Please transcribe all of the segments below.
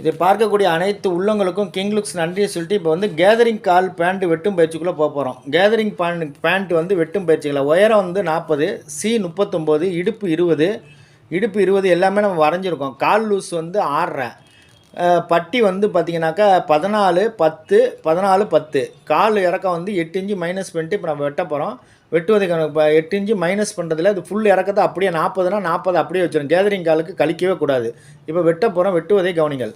இதை பார்க்கக்கூடிய அனைத்து உள்ளங்களுக்கும் கிங் லுக்ஸ் நன்றியை சொல்லிட்டு இப்போ வந்து கேதரிங் கால் பேண்ட் வெட்டும் பயிற்சிக்குள்ளே போக போகிறோம். கேதரிங் பேண்ட் வந்து வெட்டும் பயிற்சிகளை உயரம் வந்து 40, சி 39, இடுப்பு 20, இடுப்பு 20 எல்லாமே நம்ம வரைஞ்சிருக்கோம். கால் லூஸ் வந்து 6.5, பட்டி வந்து பார்த்திங்கனாக்கா 14, 10, 14, 10. கால் இறக்கம் வந்து 8 இன்ச்சு மைனஸ் பண்ணிட்டு இப்போ நம்ம வெட்ட போகிறோம். வெட்டுவதுக்கான இப்போ 8 இன்ச்சு மைனஸ் பண்ணுறதுல அது ஃபுல் இறக்கத்தை அப்படியே 40னா 40 அப்படியே வச்சிடும். கேதரிங் காலுக்கு கழிக்கவே கூடாது. இப்போ வெட்ட போகிறோம். வெட்டுவதை கவனிங்கள்.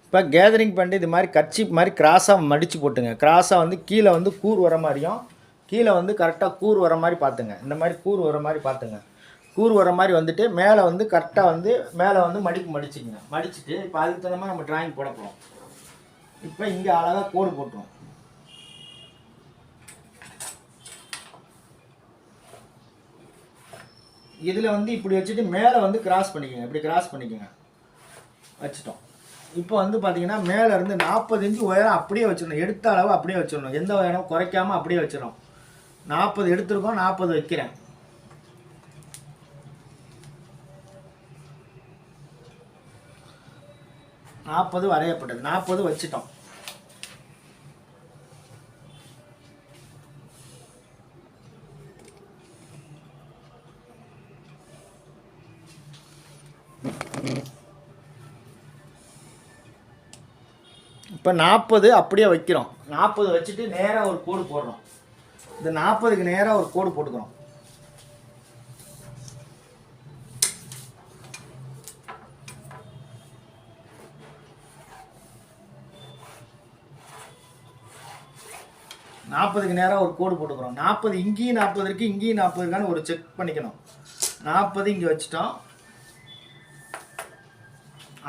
இப்போ கேதரிங் பண்ணிட்டு இது மாதிரி கட்சி மாதிரி கிராஸாக மடித்து போட்டுங்க. கிராஸாக வந்து கீழே வந்து கூர் வர மாதிரியும் கீழே வந்து கரெக்டாக கூர் வர மாதிரி பார்த்துங்க. இந்த மாதிரி கூர் வர மாதிரி பார்த்துங்க. கூர் வர மாதிரி வந்துட்டு மேலே வந்து கரெக்டாக வந்து மேலே வந்து மடிச்சுக்கங்க. மடிச்சுட்டு இப்போ அதுக்கு தகுந்த மாதிரி நம்ம டிராயிங் போட போகிறோம். இப்போ இங்கே அழகாக கோடு போட்டுரும். இதில் வந்து இப்படி வச்சுட்டு மேலே வந்து கிராஸ் பண்ணிக்கோங்க. இப்படி கிராஸ் பண்ணிக்கோங்க. வச்சுட்டோம். இப்போ வந்து பார்த்தீங்கன்னா மேலேருந்து 40 இன்ச்சு உயரம் அப்படியே வச்சிடணும். எடுத்த அளவு அப்படியே வச்சிடணும். எந்த உயரம் குறைக்காமல் அப்படியே வச்சிடணும். 40 எடுத்துருக்கோம், 40 வைக்கிறேன். நாற்பது வரையப்பட்டது. 40 வச்சுட்டோம். இப்போ 40 அப்படியே வைக்கிறோம். 40 வச்சுட்டு நேராக ஒரு கோடு போடுறோம். இந்த 40க்கு நேராக ஒரு கோடு போட்டுக்கிறோம். நாற்பதுக்கு நேராக ஒரு கோடு போட்டுக்கிறோம். 40 இங்கேயும் 40 இருக்குது, இங்கேயும் 40 இருக்கான்னு ஒரு செக் பண்ணிக்கணும். 40 இங்கே வச்சுட்டோம்.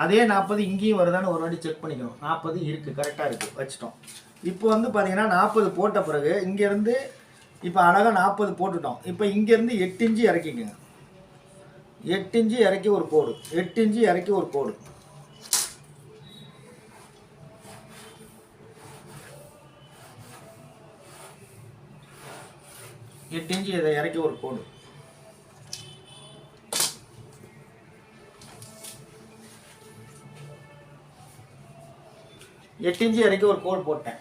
அதே 40 இங்கேயும் வருதான்னு ஒரு வாட்டி செக் பண்ணிக்கணும். 40 இருக்குது, கரெக்டாக இருக்குது, வச்சுட்டோம். இப்போ வந்து பார்த்தீங்கன்னா 40 போட்ட பிறகு இங்கேருந்து இப்போ அழகாக 40 போட்டுட்டோம். இப்போ இங்கேருந்து 8 இன்ச்சு இறக்கிக்கங்க. 8 இன்ச்சு இறக்கி ஒரு கோடு. 8 இன்ச்சு இறக்கி ஒரு கோடு. எட்டு இன்ச்சு இதை இறக்கி ஒரு கோடு. எட்டு இன்ச்சு இறக்கி ஒரு கோடு போட்டேன்.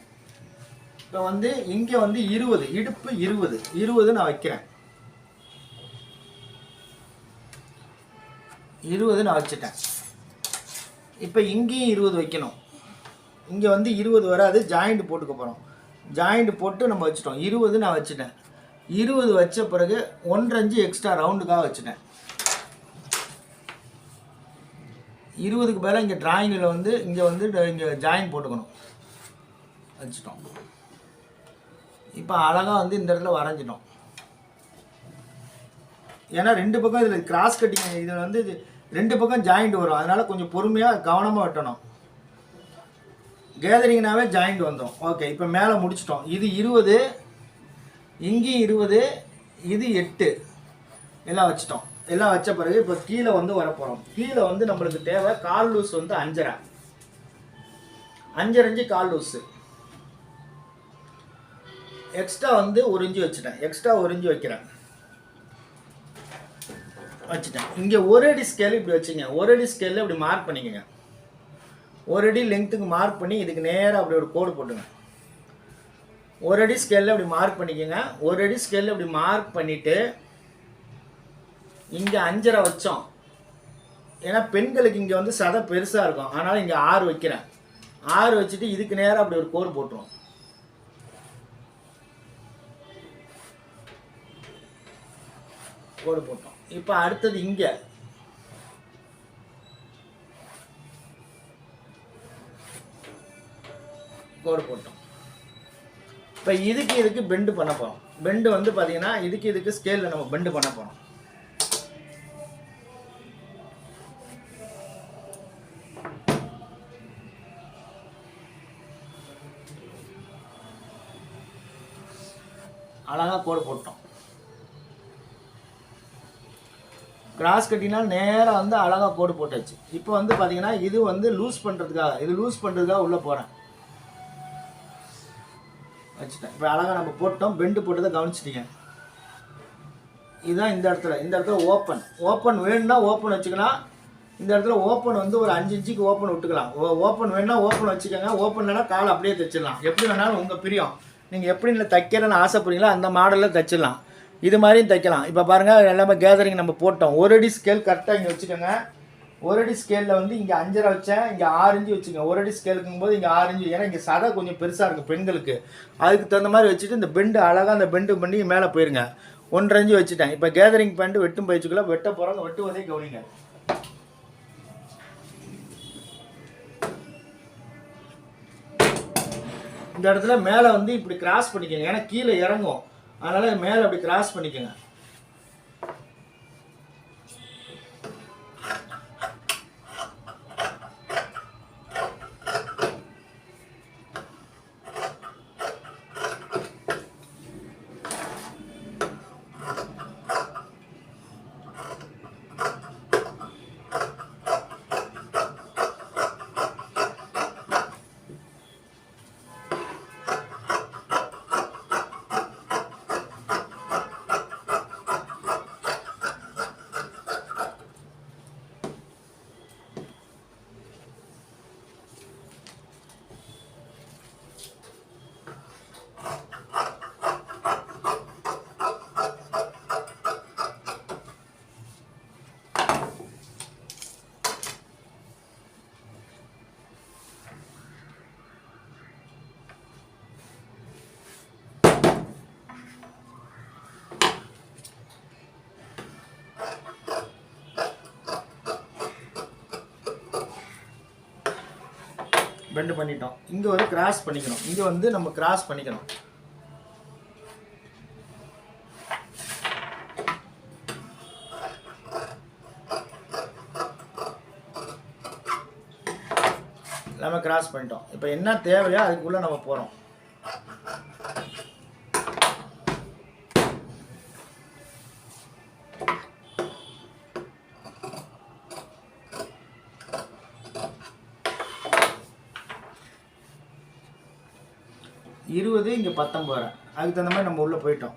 இப்போ வந்து இங்கே வந்து 20, இடுப்பு 20 நான் வைக்கிறேன். 20 நான் வச்சுட்டேன். இப்போ இங்கேயும் 20 வைக்கணும். இங்கே வந்து 20 வராது, ஜாயிண்ட் போட்டுக்க போகிறோம். ஜாயிண்ட் போட்டு நம்ம வச்சுட்டோம். 20 நான் வச்சுட்டேன். 20 வச்ச பிறகு 1.5 இன்ச்சு எக்ஸ்ட்ரா ரவுண்டுக்காக வச்சுட்டேன். 20க்கு மேலே இங்கே டிராயிங்கில் வந்து இங்கே ஜாயின் போட்டுக்கணும். வச்சுட்டோம். இப்போ அழகாக வந்து இந்த இடத்துல வரைஞ்சிட்டோம். ஏன்னா 2 பக்கம் இதில் கிராஸ் கட்டிங், இதில் வந்து 2 பக்கம் ஜாயிண்ட் வரும். அதனால் கொஞ்சம் பொறுமையாக கவனமாக வெட்டணும். கேதரிங்னாவே ஜாயிண்ட் வந்தோம். ஓகே, இப்போ மேலே முடிச்சிட்டோம். இது 20, இங்கேயும் 20, இது 8 எல்லாம் வச்சுட்டோம். எல்லாம் வச்ச பிறகு இப்போ கீழே வந்து வரப்போகிறோம். கீழே வந்து நம்மளுக்கு தேவை கால் லூஸ் வந்து 5.5 இன்ச்சு கால் லூஸு. எக்ஸ்ட்ரா வந்து 1 இன்ச்சு வச்சுட்டேன். எக்ஸ்ட்ரா 1 இன்ச்சு வச்சுட்டேன். இங்கே 1 அடி ஸ்கேல் இப்படி வச்சுங்க. 1 அடி ஸ்கேலில் இப்படி மார்க் பண்ணிக்கோங்க. 1 அடி லெங்க்த்துக்கு மார்க் பண்ணி இதுக்கு நேராக அப்படி ஒரு கோடு போட்டுங்க. 1 அடி ஸ்கேலில் இப்படி மார்க் பண்ணிக்கோங்க. 1 அடி ஸ்கேலில் இப்படி மார்க் பண்ணிவிட்டு இங்கே 5.5 வச்சோம். ஏன்னா பெண்களுக்கு இங்கே வந்து சதை பெருசாக இருக்கும். அதனால் இங்கே 6 வைக்கிறேன். 6 வச்சுட்டு இதுக்கு நேராக அப்படி ஒரு கோடு போட்டுரும். கோடு போட்டோம். இப்போ அடுத்தது இங்கே கோடு போட்டோம். இப்போ இதுக்கு பெண்டு பண்ண போகிறோம். பெண்டு வந்து பார்த்தீங்கன்னா இதுக்கு ஸ்கேலில் நம்ம பெண்டு பண்ண போகிறோம். அழகாக கோடு போட்டோம். கிராஸ் கட்டினால் நேராக வந்து அழகாக கோடு போட்டாச்சு. இப்போ வந்து பார்த்தீங்கன்னா இது வந்து லூஸ் பண்ணுறதுக்காக உள்ளே போகிறேன். வச்சுட்டேன். இப்போ அழகாக நம்ம போட்டோம். பெண்டு போட்டதை கவனிச்சிட்டீங்க. இதுதான் இந்த இடத்துல ஓப்பன் வேணும்னா ஓப்பன் வச்சுக்கலாம். இந்த இடத்துல ஓப்பன் வந்து ஒரு 5 இன்ச்சுக்கு ஓப்பன் விட்டுக்கலாம். ஓப்பன் வேணால் ஓப்பன் வச்சுக்கோங்க, ஓப்பன் இல்லைனா காலை அப்படியே தைச்சிடலாம். எப்படி வேணாலும் உங்கள் பிரியம். நீங்கள் எப்படி இல்லை தைக்கிறேன்னு ஆசைப்படுறீங்களோ அந்த மாடலில் தைச்சிடலாம். இது மாதிரியும் தைக்கலாம். இப்போ பாருங்கள் எல்லாமே கேதரிங் நம்ம போட்டோம். 1 அடி ஸ்கேல் கரெக்டாக இங்கே வச்சுக்கோங்க. 1 அடி ஸ்கேலில் வந்து இங்கே 5.5 வச்சேன், இங்கே 6 இன்ச்சு வச்சுக்கோங்க. 1 அடி ஸ்கேலுக்கும் போது இங்கே 6 இன்ச்சு, ஏன்னா இங்கே சதை கொஞ்சம் பெருசாக இருக்கும் பெண்களுக்கு. அதுக்கு தகுந்த மாதிரி வச்சுட்டு இந்த பெண்டு அழகாக அந்த பெண்டு பண்ணி மேலே போயிருங்க. 1.5 இன்ச்சு வச்சுட்டேன். இப்போ கேதரிங் பேண்ட்டு வெட்டும் பயிற்சிக்குள்ளே வெட்ட போகிறோங்க. வெட்டுவதே கவனிங்க. இந்த இடத்துல மேலே வந்து இப்படி கிராஸ் பண்ணிக்கோங்க, ஏன்னா கீழே இறங்கும். அதனால் மேலே அப்படி கிராஸ் பண்ணிக்கோங்க. பெண்ட் பண்ணிட்டோம். இங்கே வந்து கிராஸ் பண்ணிக்கணும். இங்கே வந்து நம்ம கிராஸ் பண்ணிக்கணும். எல்லாமே கிராஸ் பண்ணிட்டோம். இப்போ என்ன தேவையோ அதுக்குள்ளே நம்ம போகிறோம். இங்கே 19. அதுக்கு தகுந்த மாதிரி நம்ம உள்ளே போயிட்டோம்.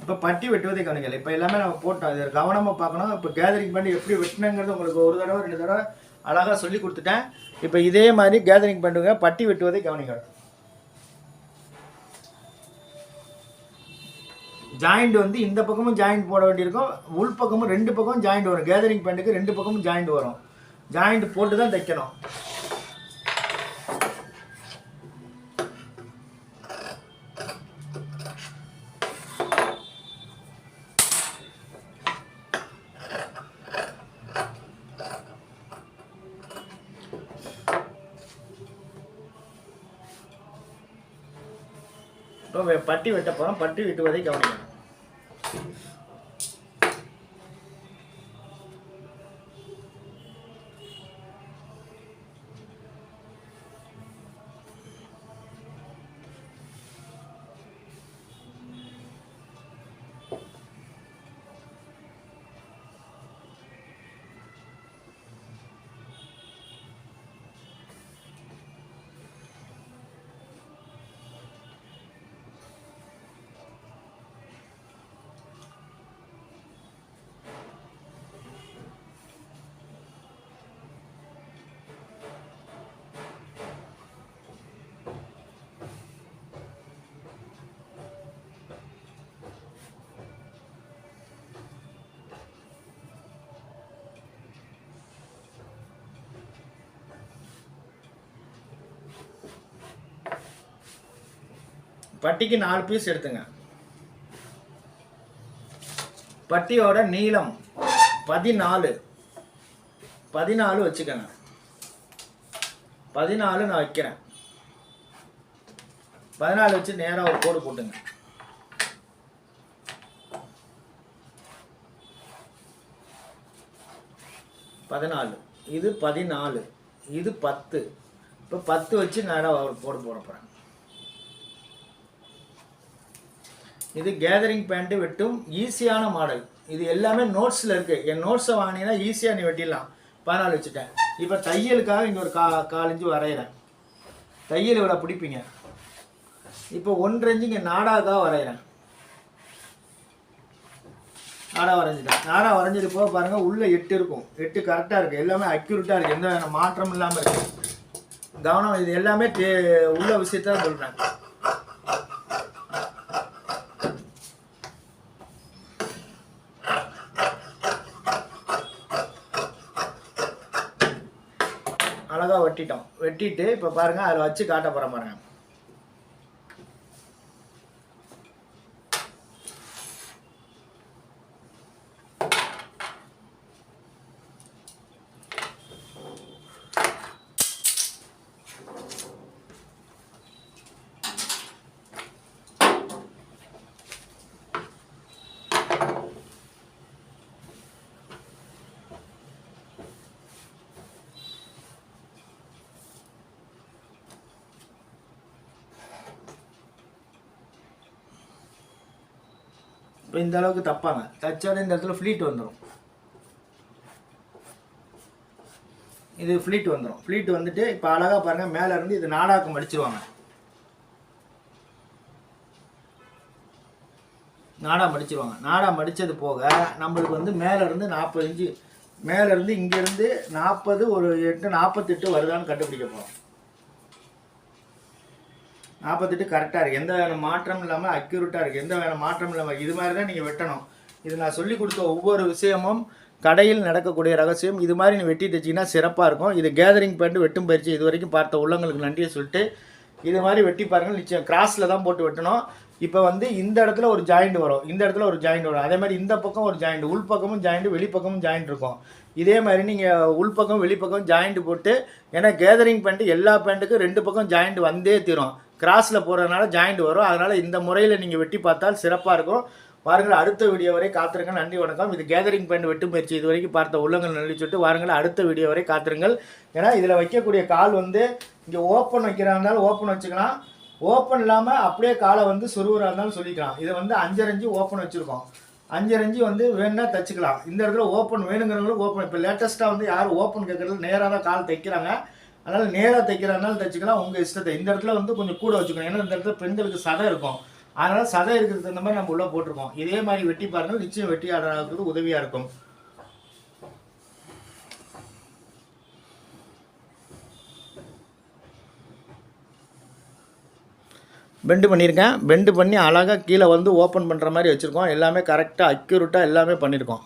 இப்போ பட்டி வெட்டுவதே கவனிக்கல. இப்போ எல்லாமே நம்ம போட்டோம். இது கவனமாக பார்க்கணும். இப்போ கேதரிங் பண்ணி எப்படி வெட்டினங்கிறது உங்களுக்கு ஒரு தடவை 2 தடவை அழகாக சொல்லி கொடுத்துட்டேன். இப்போ இதே மாதிரி கேதரிங் பண்ணுங்க, பட்டி வெட்டுவதே கவனிக்கணும். ஜாயிண்ட் வந்து இந்த பக்கமும் ஜாயிண்ட் போட வேண்டியிருக்கும், உள் பக்கமும் 2 பக்கமும் ஜாயிண்ட் வரும். கேதரிங் பேண்ட்டுக்கு 2 பக்கமும் ஜாயிண்ட் வரும். ஜாயிண்ட் போட்டு தான் தைக்கணும். இப்போ பட்டி வெட்ட போகிறோம். பட்டி வெட்டுவதை கவனிக்கணும். பட்டிக்கு 4 பீஸ் எடுத்துங்க. பட்டியோட நீளம் 14 வச்சுக்கோங்க. 14 நான் வைக்கிறேன். 14 வச்சு நேராக ஒரு கோடு போட்டுங்க. 14, இது 14, இது 10. இப்போ 10 வச்சு நேராக ஒரு கோடு போட போகிறேன். இது கேதரிங் பேண்ட்டு வெட்டும் ஈஸியான மாடல். இது எல்லாமே நோட்ஸில் இருக்குது. என் நோட்ஸை வாங்கினீங்கன்னா ஈஸியாக நீ வெட்டிடலாம். 14 வச்சுட்டேன். இப்போ தையலுக்காக இங்கே ஒரு 4 இன்ச்சு வரைகிறேன். தையல் இவ்வளோ பிடிப்பீங்க. இப்போ 1 இன்ச்சு இங்கே நாடாக வரைகிறேன். நாடாக வரைஞ்சிட்டேன். நாடாக வரைஞ்சது போக பாருங்கள், உள்ளே 8 இருக்கும். 8 கரெக்டாக இருக்குது. எல்லாமே அக்யூரேட்டாக இருக்குது. எந்த மாற்றம் இல்லாமல் இருக்குது. கவனம், இது எல்லாமே உள்ள விஷயத்தான் சொல்கிறேன். அழகாக வெட்டிட்டோம். வெட்டிட்டு இப்போ பாருங்கள், அதில் வச்சு காட்ட போகிறேன் பாருங்கள். இப்போ இந்த அளவுக்கு தப்பாங்க. தச்சோட இந்த இடத்துல ஃப்ளீட் வந்துடும். இது ஃப்ளீட் வந்துடும். ஃப்ளீட் வந்துட்டு இப்போ அழகாக பாருங்கள், மேலே இருந்து இது நாடாக்கு மடிச்சிருவாங்க. நாடா மடிச்சிருவாங்க. நாடா மடித்தது போக நம்மளுக்கு வந்து மேலேருந்து 40 இன்ச்சு, மேலேருந்து இங்கேருந்து 40, ஒரு 8, 48 வருதான்னு கண்டுபிடிக்க போகிறோம். 48 கரெக்டாக இருக்குது. எந்த வேறு மாற்றம் இல்லாமல் அக்யூரேட்டாக இருக்குது. எந்த வேறு மாற்றம் இல்லாமல் இது மாதிரி தான் நீங்கள் வெட்டணும். இது நான் சொல்லி கொடுத்த ஒவ்வொரு விஷயமும் கடையில் நடக்கக்கூடிய ரகசியம். இது மாதிரி நீ வெட்டி தைச்சிங்கன்னா சிறப்பாக இருக்கும். இது கேதரிங் பேண்ட் வெட்டும் பயிற்சி இது வரைக்கும் பார்த்த உள்ளங்களுக்கு நன்றியை சொல்லிட்டு இது மாதிரி வெட்டி பாருங்கள். நிச்சயம் கிராஸில் தான் போட்டு வெட்டணும். இப்போ வந்து இந்த இடத்துல ஒரு ஜாயிண்ட் வரும், இந்த இடத்துல ஒரு ஜாயிண்ட் வரும். அதே மாதிரி இந்த பக்கம் ஒரு ஜாயிண்ட், உள்பக்கமும் ஜாயிண்ட், வெளிப்பக்கமும் ஜாயிண்ட் இருக்கும். இதே மாதிரி நீங்கள் உள்பக்கம் வெளிப்பக்கம் ஜாயிண்ட் போட்டு, ஏன்னா கேதரிங் பேண்ட்டு எல்லா பேண்ட்டுக்கும் 2 பக்கம் ஜாயிண்ட் வந்தே தீரும். கிராஸில் போகிறதுனால ஜாயிண்ட் வரும். அதனால் இந்த முறையில் நீங்கள் வெட்டி பார்த்தால் சிறப்பாக இருக்கும். வாருங்கள், அடுத்த வீடியோ வரை காத்திருங்கள். நன்றி, வணக்கம். இது கேதரிங் பேண்ட் வெட்டும் பயிற்சி இது வரைக்கும் பார்த்த உள்ளங்கள் நன்றி சொல்லிட்டு வாருங்கள், அடுத்த வீடியோ வரை காத்திருங்கள். ஏன்னா இதில் வைக்கக்கூடிய கால் வந்து இங்கே ஓப்பன் வைக்கிறா இருந்தாலும் ஓப்பன் வச்சுக்கலாம், ஓப்பன் இல்லாமல் அப்படியே காலை வந்து சொருவராக இருந்தாலும் சொல்லிக்கலாம். இதை வந்து 5.5 இன்ச்சு ஓப்பன் வச்சுருக்கோம். 5.5 இன்ச்சு வந்து வேணுன்னா தைச்சிக்கலாம். இந்த இடத்துல ஓப்பன் வேணுங்கிறவங்களும் ஓப்பன். இப்போ லேட்டஸ்ட்டாக வந்து யாரும் ஓப்பன் கேட்குறது நேராக தான் கால் தைக்கிறாங்க. அதனால் நேராக தைக்கிறதுனால தைச்சிக்கலாம், உங்கள் இஷ்டத்தை. இந்த இடத்துல வந்து கொஞ்சம் கூட வச்சுக்கணும். ஏன்னா இந்த இடத்துல பெண்களுக்கு சதை இருக்கும். அதனால் சதை இருக்கிறதுக்கு தகுந்த மாதிரி நம்ம உள்ளே போட்டிருக்கோம். இதே மாதிரி வெட்டி பாருங்கள், நிச்சயம் வெட்டி ஆடுறதுக்கு உதவியாக இருக்கும். பெண்டு பண்ணியிருக்கேன். பெண்டு பண்ணி அழகாக கீழே வந்து ஓப்பன் பண்ணுற மாதிரி வச்சுருக்கோம். எல்லாமே கரெக்டாக அக்யூரேட்டாக எல்லாமே பண்ணியிருக்கோம்.